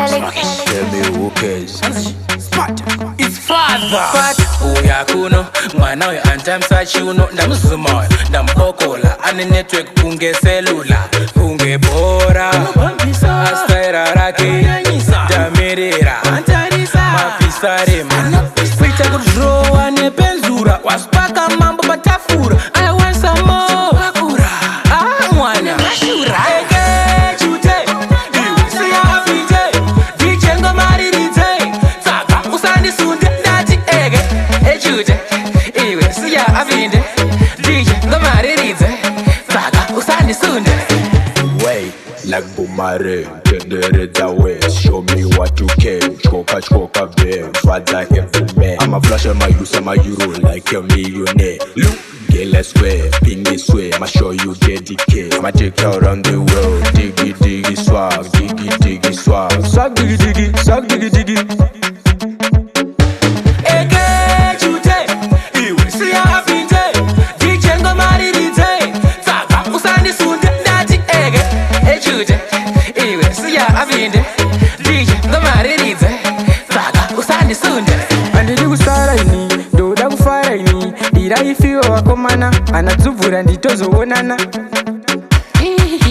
Tell me who cares? xSparta, it's father. Uya kuno, mwana we antamsa chiuno. Ndamuzuma, ndambokola. Ane network kunge cellular, kunge bora. Astaira rake, damirira. Mapisare man. Pita kudrowa nepenzura. Waspaka mambo batafura. I want some more. Ah, mwana. Wait, like Bumare, tendere the way. Show me what you can. Choka, babe. Father every man. I'm a flash on my use, I'm a euro like a millionaire. Look, get let's way, ping this way. I'ma show you dedicate. I'ma take you around the world. Diggy, swag, diggy, swag. Swag, diggy. Ifio wakomana anadzuvura nditozoonana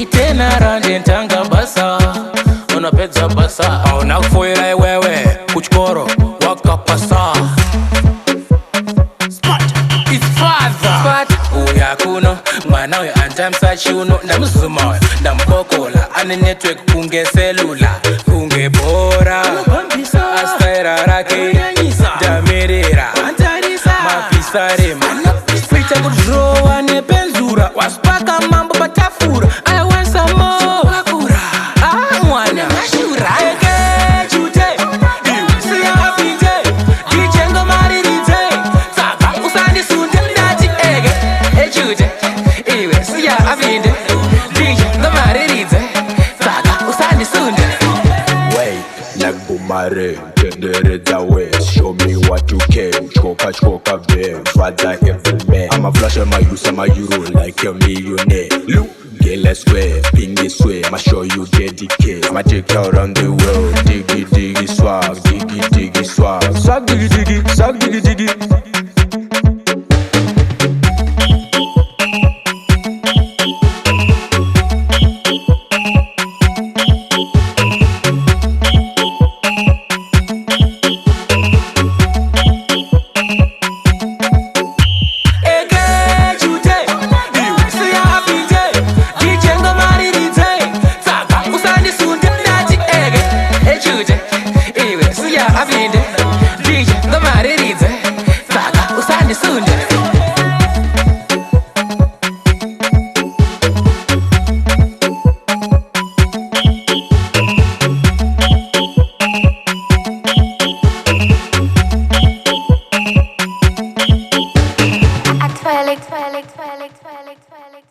itena rande ntanga basa unapedza basa auna kufoira iwewe kuchikoro wakapasa it's father. Uya kuno mwana we antamsa chiuno. Ndamuzuma, ndambokola. Ane network kunge cellular, kunge bora. Astaira rake, damirira. Mapisare man. Pita kudrowa nepenzura. Waspaka mambo batafura. I want some more. Ah, mwana. Wait, like Bumare, tendere the way. Show me what you can. Choka, babe. Father every man. I'm a flash on my use, I'm a euro like a millionaire. Look, get let's way, ping this way. I'ma show you dedicate. I'ma take you around the world. Diggy, swag, diggy, swag. Swag, diggy. Artwellic Touch.